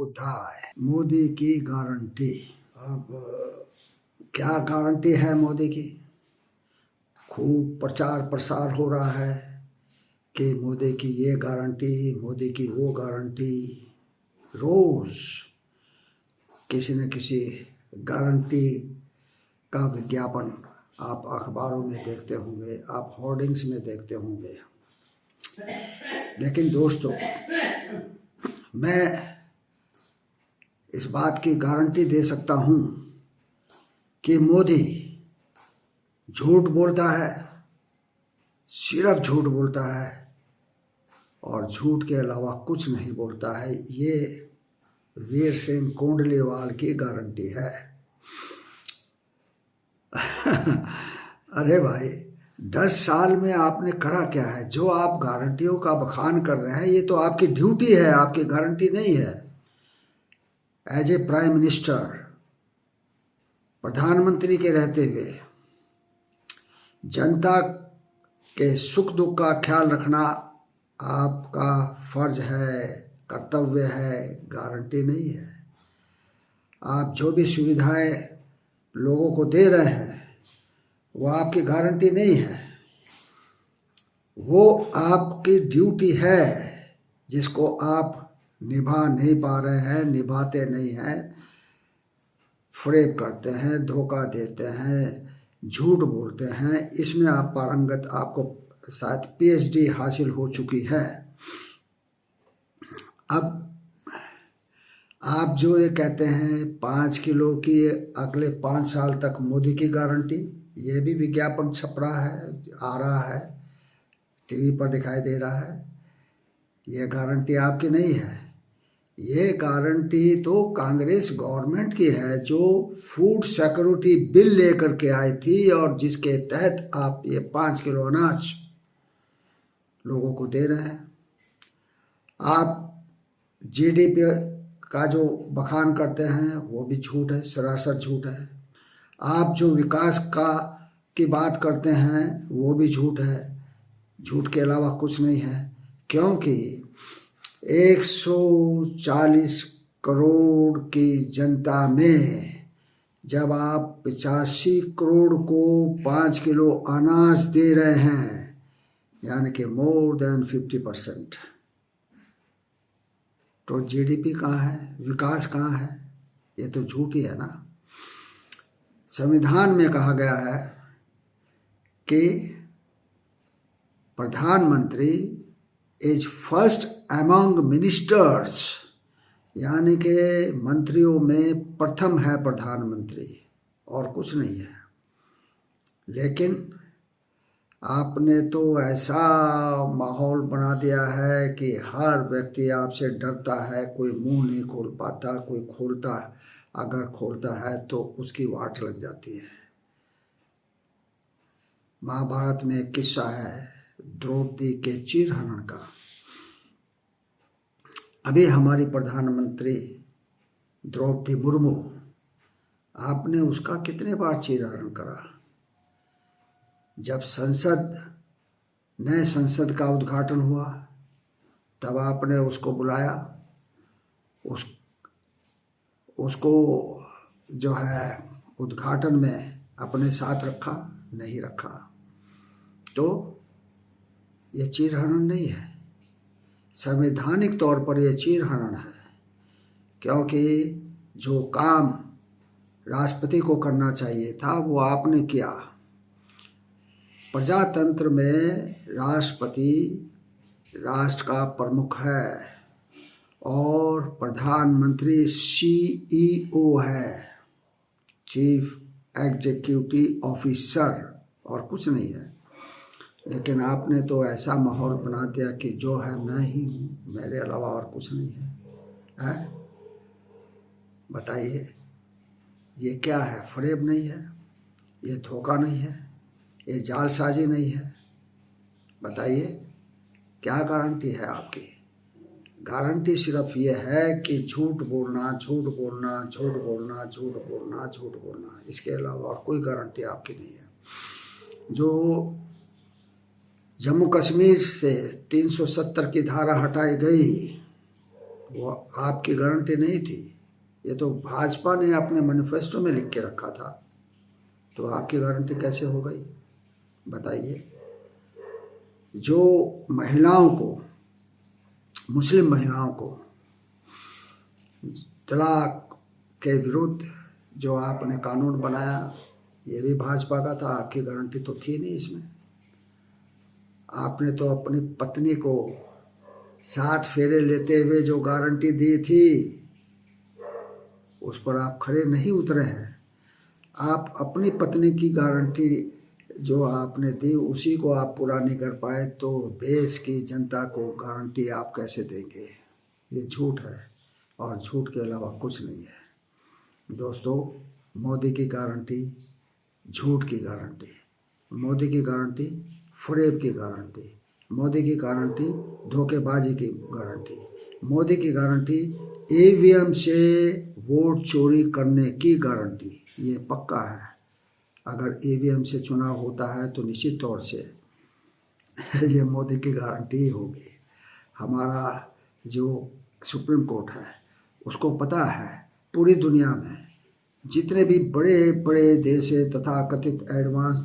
बुद्धाय। मोदी की गारंटी। अब क्या गारंटी है मोदी की? खूब प्रचार प्रसार हो रहा है कि मोदी की ये गारंटी, मोदी की वो गारंटी। रोज किसी न किसी गारंटी का विज्ञापन आप अखबारों में देखते होंगे, आप होर्डिंग्स में देखते होंगे। लेकिन दोस्तों, मैं इस बात की गारंटी दे सकता हूं कि मोदी झूठ बोलता है, सिर्फ झूठ बोलता है और झूठ के अलावा कुछ नहीं बोलता है। ये वीर सिंह कोंडलीवाल की गारंटी है। अरे भाई, 10 साल में आपने करा क्या है? जो आप गारंटियों का बखान कर रहे हैं, ये तो आपकी ड्यूटी है, आपकी गारंटी नहीं है। एज ए प्राइम मिनिस्टर, प्रधानमंत्री के रहते हुए जनता के सुख दुख का ख्याल रखना आपका फर्ज है, कर्तव्य है, गारंटी नहीं है। आप जो भी सुविधाएं लोगों को दे रहे हैं वो आपकी गारंटी नहीं है, वो आपकी ड्यूटी है जिसको आप निभा नहीं पा रहे हैं, निभाते नहीं हैं, फ्रेब करते हैं, धोखा देते हैं, झूठ बोलते हैं। इसमें आप पारंगत, आपको शायद PhD हासिल हो चुकी है। अब आप जो ये कहते हैं 5 किलो की अगले 5 साल तक मोदी की गारंटी, ये भी विज्ञापन छप रहा है, आ रहा है, टीवी पर दिखाई दे रहा है। ये गारंटी आपकी नहीं है। ये गारंटी तो कांग्रेस गवर्नमेंट की है, जो फूड सिक्योरिटी बिल लेकर के आई थी और जिसके तहत आप ये 5 किलो अनाज लोगों को दे रहे हैं। आप GDP का जो बखान करते हैं वो भी झूठ है, सरासर झूठ है। आप जो विकास की बात करते हैं वो भी झूठ है, झूठ के अलावा कुछ नहीं है। क्योंकि 140 करोड़ की जनता में जब आप 85 करोड़ को 5 किलो अनाज दे रहे हैं, यानी कि मोर देन 50%, तो GDP कहाँ है, विकास कहाँ है? ये तो झूठ ही है ना। संविधान में कहा गया है कि प्रधानमंत्री इज फर्स्ट अमंग मिनिस्टर्स, यानी कि मंत्रियों में प्रथम है प्रधानमंत्री, और कुछ नहीं है। लेकिन आपने तो ऐसा माहौल बना दिया है कि हर व्यक्ति आपसे डरता है, कोई मुंह नहीं खोल पाता, कोई खोलता, अगर खोलता है तो उसकी वाट लग जाती है। महाभारत में एक किस्सा है द्रौपदी के चीरहरण का। अभी हमारी प्रधानमंत्री द्रौपदी मुर्मू, आपने उसका कितने बार चीरहरण करा? जब नए संसद का उद्घाटन हुआ तब आपने उसको बुलाया, उसको जो है उद्घाटन में अपने साथ रखा? नहीं रखा। तो ये चीरहरण नहीं है, संवैधानिक तौर पर यह चीरहरण है। क्योंकि जो काम राष्ट्रपति को करना चाहिए था वो आपने किया। प्रजातंत्र में राष्ट्रपति राष्ट्र का प्रमुख है और प्रधानमंत्री CEO है, चीफ एग्जीक्यूटिव ऑफिसर, और कुछ नहीं है। लेकिन आपने तो ऐसा माहौल बना दिया कि जो है मैं ही हूँ, मेरे अलावा और कुछ नहीं है। बताइए, ये क्या है? फरेब नहीं है, ये धोखा नहीं है, ये जालसाजी नहीं है। बताइए, क्या गारंटी है आपकी? गारंटी सिर्फ ये है कि झूठ बोलना, झूठ बोलना, झूठ बोलना, झूठ बोलना, झूठ बोलना। इसके अलावा और कोई गारंटी आपकी नहीं है। जो जम्मू कश्मीर से 370 की धारा हटाई गई, वो आपकी गारंटी नहीं थी, ये तो भाजपा ने अपने मैनिफेस्टो में लिख के रखा था, तो आपकी गारंटी कैसे हो गई बताइए। जो महिलाओं को, मुस्लिम महिलाओं को तलाक के विरुद्ध जो आपने कानून बनाया, ये भी भाजपा का था, आपकी गारंटी तो थी नहीं इसमें। आपने तो अपनी पत्नी को 7 फेरे लेते हुए जो गारंटी दी थी, उस पर आप खड़े नहीं उतरे हैं। आप अपनी पत्नी की गारंटी जो आपने दी उसी को आप पूरा नहीं कर पाए, तो देश की जनता को गारंटी आप कैसे देंगे? ये झूठ है और झूठ के अलावा कुछ नहीं है। दोस्तों, मोदी की गारंटी झूठ की गारंटी, मोदी की गारंटी फरेब की गारंटी, मोदी की गारंटी धोखेबाजी की गारंटी, मोदी की गारंटी ईवीएम से वोट चोरी करने की गारंटी। ये पक्का है, अगर ईवीएम से चुनाव होता है तो निश्चित तौर से ये मोदी की गारंटी ही होगी। हमारा जो सुप्रीम कोर्ट है उसको पता है पूरी दुनिया में जितने भी बड़े बड़े देश है तथा कथित एडवांस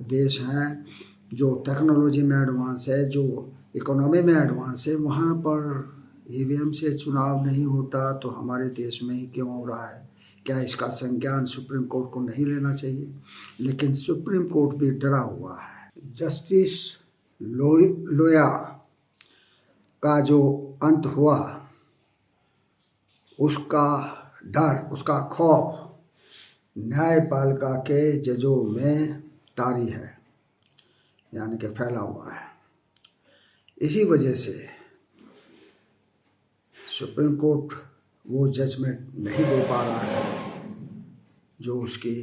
देश हैं, जो टेक्नोलॉजी में एडवांस है, जो इकोनॉमी में एडवांस है, वहाँ पर ईवीएम से चुनाव नहीं होता, तो हमारे देश में ही क्यों हो रहा है? क्या इसका संज्ञान सुप्रीम कोर्ट को नहीं लेना चाहिए? लेकिन सुप्रीम कोर्ट भी डरा हुआ है। जस्टिस लोया का जो अंत हुआ, उसका डर, उसका खौफ न्यायपालिका के जजों में तारी है, यानी कि फैला हुआ है। इसी वजह से सुप्रीम कोर्ट वो जजमेंट नहीं दे पा रहा है जो उसकी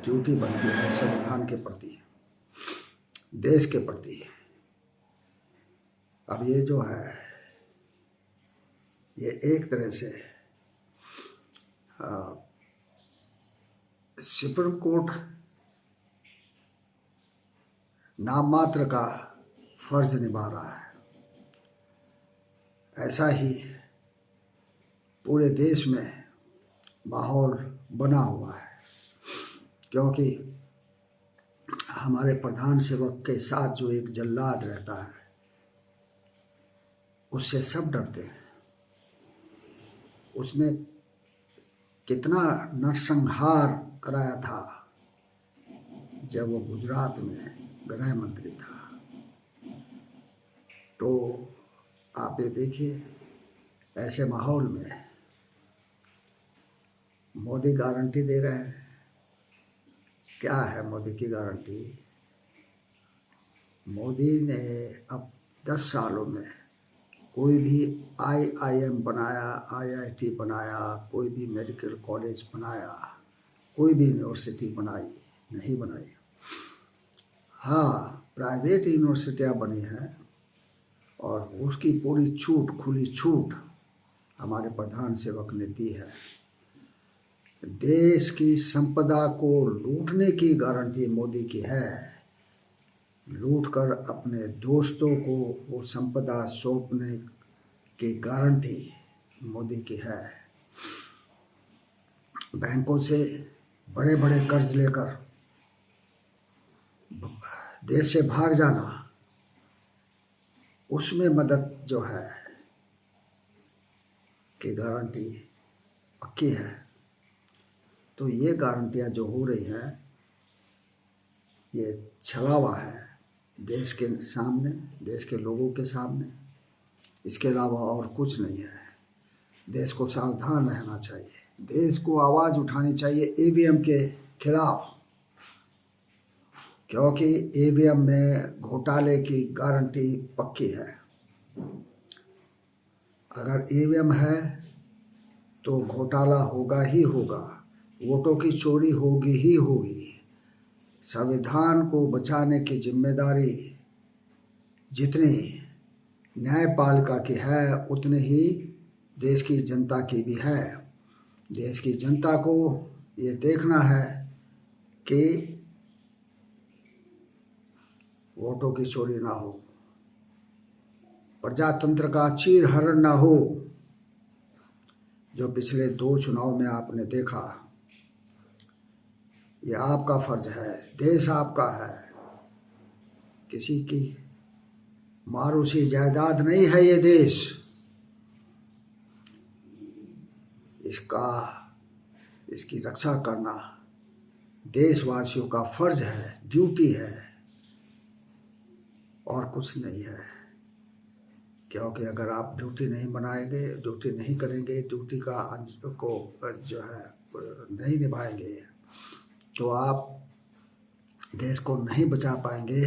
ड्यूटी बनती है संविधान के प्रति, देश के प्रति। अब ये जो है, ये एक तरह से सुप्रीम कोर्ट नाम मात्र का फर्ज निभा रहा है। ऐसा ही पूरे देश में माहौल बना हुआ है, क्योंकि हमारे प्रधान सेवक के साथ जो एक जल्लाद रहता है, उससे सब डरते हैं। उसने कितना नरसंहार कराया था जब वो गुजरात में गृह मंत्री था। तो आप ये देखिए, ऐसे माहौल में मोदी गारंटी दे रहे हैं। क्या है मोदी की गारंटी? मोदी ने अब 10 सालों में कोई भी IIM बनाया, IIT बनाया, कोई भी मेडिकल कॉलेज बनाया, कोई भी यूनिवर्सिटी नहीं बनाई। हाँ, प्राइवेट यूनिवर्सिटियाँ बनी हैं और उसकी पूरी छूट, खुली छूट हमारे प्रधान सेवक ने दी है। देश की संपदा को लूटने की गारंटी मोदी की है। लूटकर अपने दोस्तों को वो संपदा सौंपने की गारंटी मोदी की है। बैंकों से बड़े बड़े कर्ज लेकर देश से भाग जाना, उसमें मदद जो है की गारंटी पक्की है। तो ये गारंटियां जो हो रही हैं, ये छलावा है देश के सामने, देश के लोगों के सामने। इसके अलावा और कुछ नहीं है। देश को सावधान रहना चाहिए, देश को आवाज़ उठानी चाहिए ईवीएम के खिलाफ, क्योंकि ईवीएम में घोटाले की गारंटी पक्की है। अगर ईवीएम है तो घोटाला होगा ही होगा, वोटों की चोरी होगी ही होगी। संविधान को बचाने की जिम्मेदारी जितनी न्यायपालिका की है, उतनी ही देश की जनता की भी है। देश की जनता को ये देखना है कि वोटों की चोरी ना हो, प्रजातंत्र का चीरहरण ना हो, जो पिछले 2 चुनाव में आपने देखा, ये आपका फर्ज है। देश आपका है, किसी की मारूसी जायदाद नहीं है ये देश। इसकी रक्षा करना देशवासियों का फर्ज है, ड्यूटी है, और कुछ नहीं है। क्योंकि अगर आप ड्यूटी नहीं बनाएंगे, ड्यूटी नहीं करेंगे, ड्यूटी को जो है नहीं निभाएंगे, तो आप देश को नहीं बचा पाएंगे।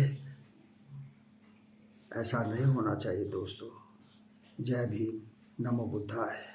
ऐसा नहीं होना चाहिए दोस्तों। जय भीम, नमो बुद्धाय।